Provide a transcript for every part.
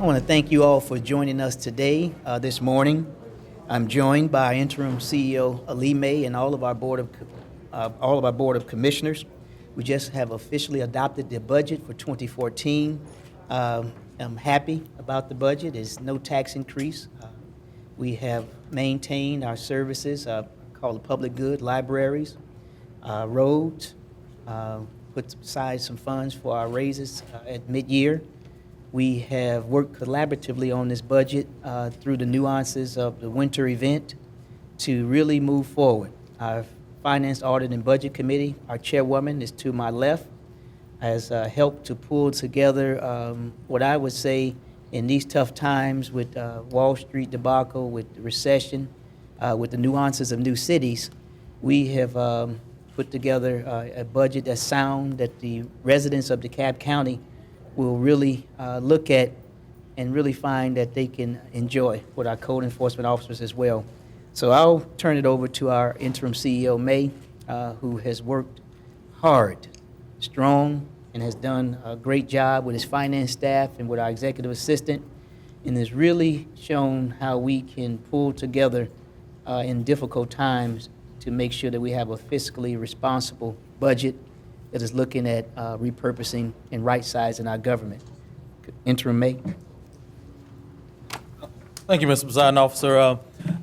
I want to thank you all for joining us today, this morning. I'm joined by Interim CEO Ali May and all of our Board of Commissioners. We just have officially adopted the budget for 2014. I'm happy about the budget. There's no tax increase. We have maintained our services, called the public good, libraries, roads, put aside some funds for our raises at mid-year. We have worked collaboratively on this budget through the nuances of the winter event to really move forward. Our Finance, Audit, and Budget Committee, our chairwoman is to my left, has helped to pull together what I would say in these tough times with Wall Street debacle, with the recession, with the nuances of new cities. We have put together a budget that's sound, that the residents of DeKalb County will really look at and really find that they can enjoy with our code enforcement officers as well. So I'll turn it over to our interim CEO, May, who has worked hard, strong, and has done a great job with his finance staff and with our executive assistant, and has really shown how we can pull together in difficult times to make sure that we have a fiscally responsible budget that is looking at repurposing and right-sizing our government. Interim May. Thank you, Mr. Presiding Officer.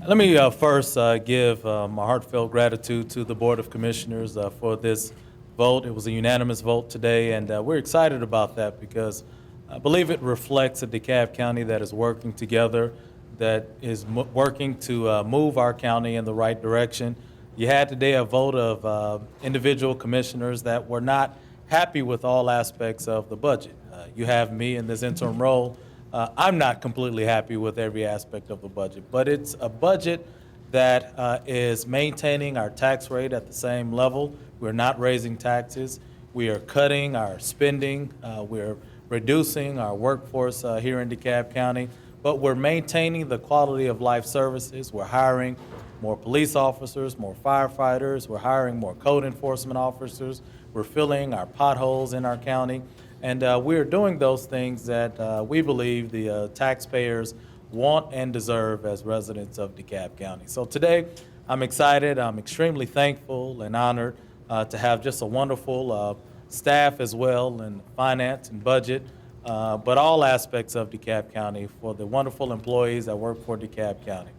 Let me first give my heartfelt gratitude to the Board of Commissioners for this vote. It was a unanimous vote today, and we're excited about that because I believe it reflects a DeKalb County that is working together, that is working to move our county in the right direction. You had today a vote of individual commissioners that were not happy with all aspects of the budget. You have me in this interim role. I'm not completely happy with every aspect of the budget, but it's a budget that is maintaining our tax rate at the same level. We're not raising taxes. We are cutting our spending. We're reducing our workforce here in DeKalb County, but we're maintaining the quality of life services. We're hiring more police officers, more firefighters. We're hiring more code enforcement officers. We're filling our potholes in our county. And we're doing those things that we believe the taxpayers want and deserve as residents of DeKalb County. So today, I'm excited. I'm extremely thankful and honored to have just a wonderful staff as well in finance and budget, but all aspects of DeKalb County, for the wonderful employees that work for DeKalb County.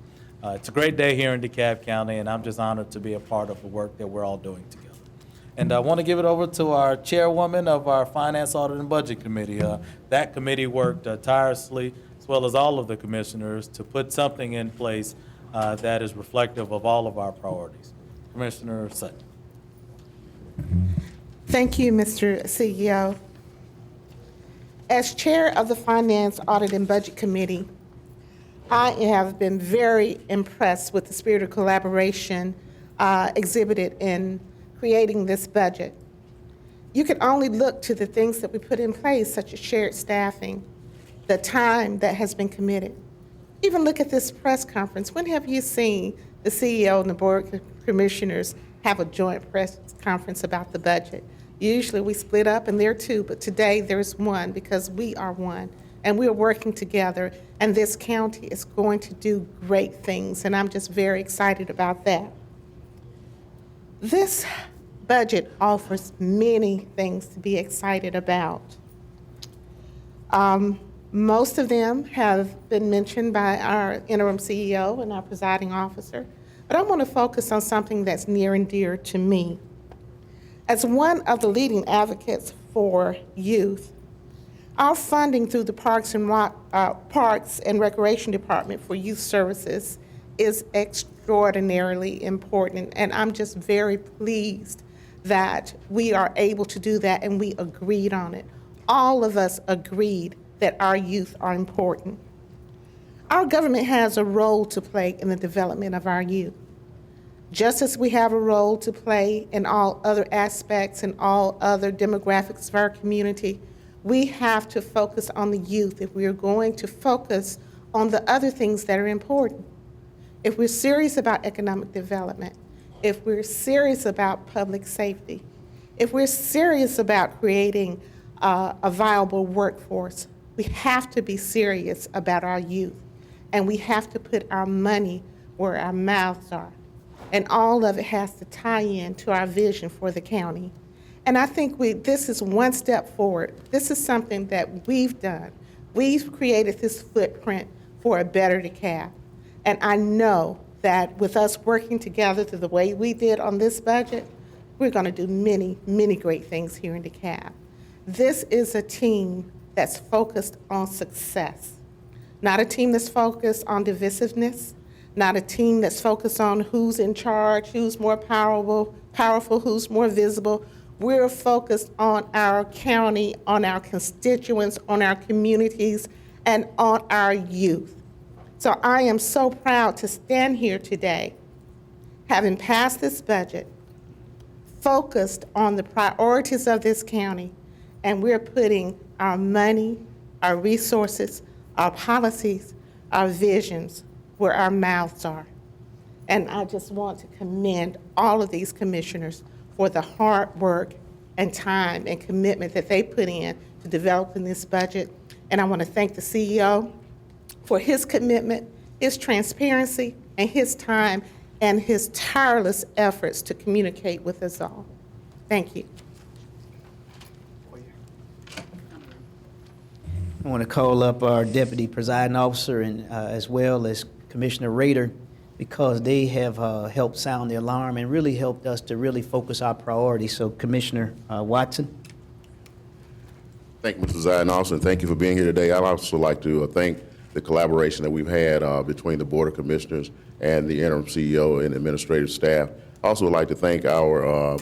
It's a great day here in DeKalb County, and I'm just honored to be a part of the work that we're all doing together. And I want to give it over to our chairwoman of our Finance, Audit, and Budget Committee. That committee worked tirelessly, as well as all of the commissioners, to put something in place that is reflective of all of our priorities. Commissioner Sutton. Thank you, Mr. CEO. As chair of the Finance, Audit, and Budget Committee, I have been very impressed with the spirit of collaboration exhibited in creating this budget. You can only look to the things that we put in place, such as shared staffing, the time that has been committed. Even look at this press conference. When have you seen the CEO and the Board of Commissioners have a joint press conference about the budget? Usually we split up and there are two, but today there's one because we are one. And we're working together, and this county is going to do great things, and I'm just very excited about that. This budget offers many things to be excited about. Most of them have been mentioned by our interim CEO and our presiding officer, but I want to focus on something that's near and dear to me. As one of the leading advocates for youth, our funding through the Parks and Recreation Department for Youth Services is extraordinarily important, and I'm just very pleased that we are able to do that, and we agreed on it. All of us agreed that our youth are important. Our government has a role to play in the development of our youth. Just as we have a role to play in all other aspects and all other demographics of our community, we have to focus on the youth if we are going to focus on the other things that are important. If we're serious about economic development, if we're serious about public safety, if we're serious about creating a viable workforce, We have to be serious about our youth, and we have to put our money where our mouths are. And all of it has to tie in to our vision for the county. And I think this is one step forward. This is something that we've done. We've created this footprint for a better DeKalb. And I know that with us working together the way we did on this budget, we're going to do many, many great things here in DeKalb. This is a team that's focused on success, not a team that's focused on divisiveness, not a team that's focused on who's in charge, who's more powerful, who's more visible. We're focused on our county, on our constituents, on our communities, and on our youth. So I am so proud to stand here today, having passed this budget, focused on the priorities of this county, and we're putting our money, our resources, our policies, our visions where our mouths are. And I just want to commend all of these commissioners for the hard work and time and commitment that they put in to developing this budget. And I want to thank the CEO for his commitment, his transparency, and his time and his tireless efforts to communicate with us all. Thank you. I want to call up our Deputy Presiding Officer and as well as Commissioner Rader, because they have helped sound the alarm and really helped us to really focus our priorities. So Commissioner Watson. Thank you, Mr. Presiding Officer, and thank you for being here today. I'd also like to thank the collaboration that we've had between the Board of Commissioners and the interim CEO and administrative staff. I also would like to thank our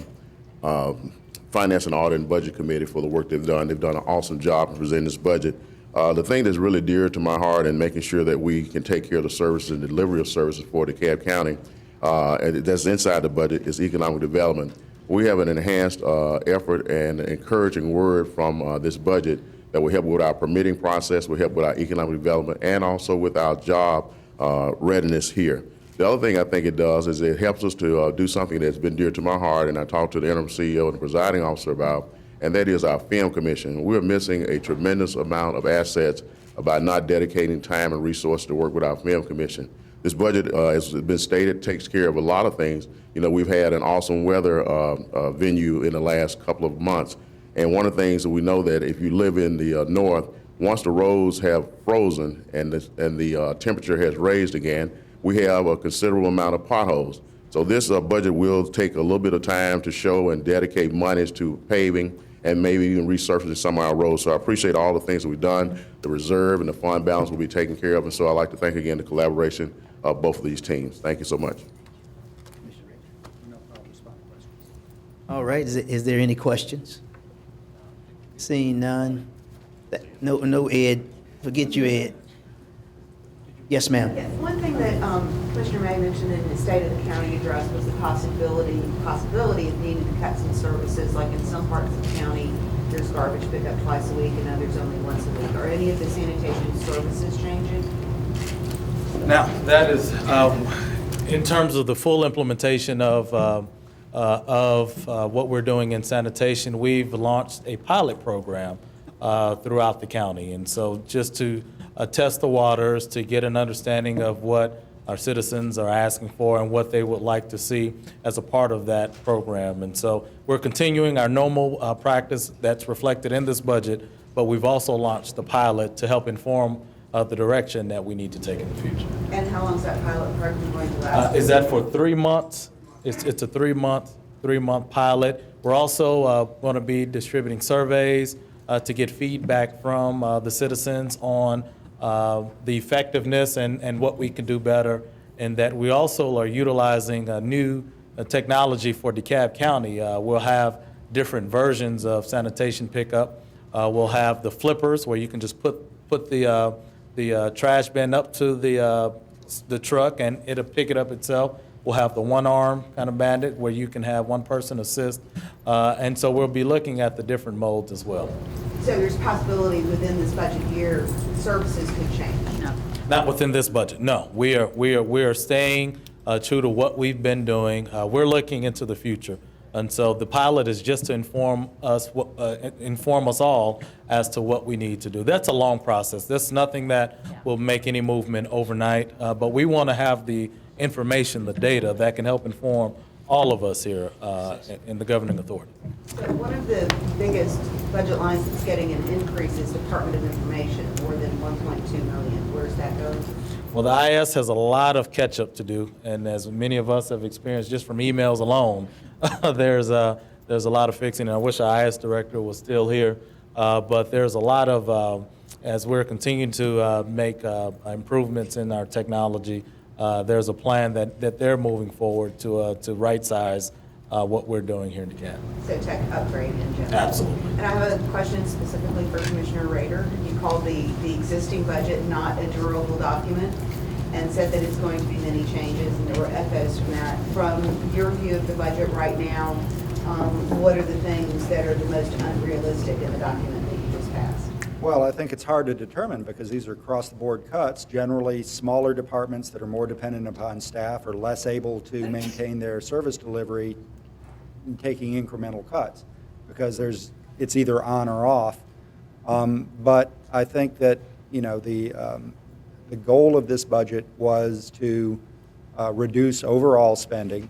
Finance and Audit and Budget Committee for the work they've done. They've done an awesome job in presenting this budget. The thing that's really dear to my heart and making sure that we can take care of the services and delivery of services for DeKalb County, and that's inside the budget, is economic development. We have an enhanced effort and encouraging word from this budget that will help with our permitting process, will help with our economic development, and also with our job readiness here. The other thing I think it does is it helps us to do something that's been dear to my heart, and I talked to the interim CEO and the presiding officer about, and that is our film commission. We're missing a tremendous amount of assets by not dedicating time and resources to work with our film commission. This budget, as has been stated, takes care of a lot of things. You know, we've had an awesome weather venue in the last couple of months, and one of the things that we know that if you live in the north, once the roads have frozen and the temperature has raised again, we have a considerable amount of potholes. So this budget will take a little bit of time to show and dedicate monies to paving and maybe even resurfacing some of our roads. So I appreciate all the things that we've done. The reserve and the fund balance will be taken care of. And so I'd like to thank again the collaboration of both of these teams. Thank you so much. All right, is there any questions? Seeing none. No, Ed. Forget you, Ed. Yes, ma'am. Yes, one thing that Commissioner May mentioned in the State of the County address was the possibility of needing to cut some services, like in some parts of the county, there's garbage pickup twice a week and others only once a week. Are any of the sanitation services changing? Now, that is, in terms of the full implementation of what we're doing in sanitation, we've launched a pilot program throughout the county. And so just to test the waters, to get an understanding of what our citizens are asking for and what they would like to see as a part of that program. And so we're continuing our normal practice that's reflected in this budget, but we've also launched the pilot to help inform the direction that we need to take in the future. And how long is that pilot program going to last? Is that for 3 months? It's a 3-month pilot. We're also going to be distributing surveys to get feedback from the citizens on the effectiveness and what we can do better, and that we also are utilizing a new technology for DeKalb County. We'll have different versions of sanitation pickup. We'll have the flippers where you can just put the trash bin up to the truck and it'll pick it up itself. We'll have the one-arm kind of bandit where you can have one person assist. And so we'll be looking at the different modes as well. So there's possibility within this budget year, services could change? No. Not within this budget, no. We are staying true to what we've been doing. We're looking into the future. And so the pilot is just to inform us all as to what we need to do. That's a long process. That's nothing that will make any movement overnight, but we want to have the information, the data that can help inform all of us here in the governing authority. So one of the biggest budget lines that's getting an increase is Department of Information, more than 1.2 million. Where's that going? Well, the IS has a lot of catch-up to do, and as many of us have experienced just from emails alone, there's a lot of fixing. And I wish our IS director was still here, but there's a lot of, as we're continuing to make improvements in our technology, there's a plan that they're moving forward to right-size what we're doing here in Decatur. So tech upgrade in general. Absolutely. And I have a question specifically for Commissioner Rader. You called the existing budget not a durable document and said that it's going to be many changes, and there were echoes from that. From your view of the budget right now, what are the things that are the most unrealistic in the document that you just passed? Well, I think it's hard to determine because these are across-the-board cuts. Generally, smaller departments that are more dependent upon staff are less able to maintain their service delivery taking incremental cuts because it's either on or off. But I think that, you know, the goal of this budget was to reduce overall spending.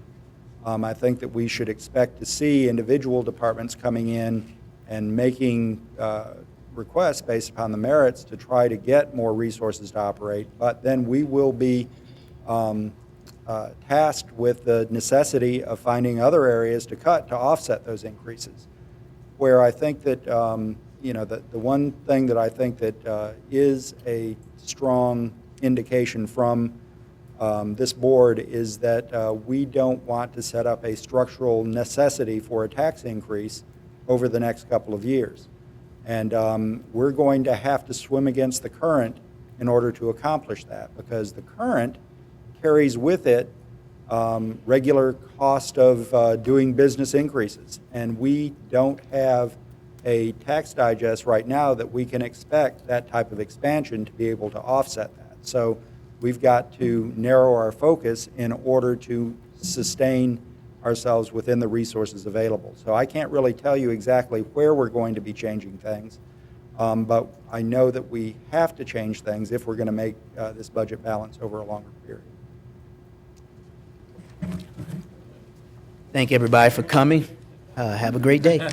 I think that we should expect to see individual departments coming in and making requests based upon the merits to try to get more resources to operate, but then we will be tasked with the necessity of finding other areas to cut to offset those increases. Where I think that, you know, the one thing that I think that is a strong indication from this board is that we don't want to set up a structural necessity for a tax increase over the next couple of years. And we're going to have to swim against the current in order to accomplish that, because the current carries with it regular cost of doing business increases. And we don't have a tax digest right now that we can expect that type of expansion to be able to offset that. So we've got to narrow our focus in order to sustain ourselves within the resources available. So I can't really tell you exactly where we're going to be changing things, but I know that we have to change things if we're going to make this budget balance over a longer period. Thank everybody for coming. Have a great day.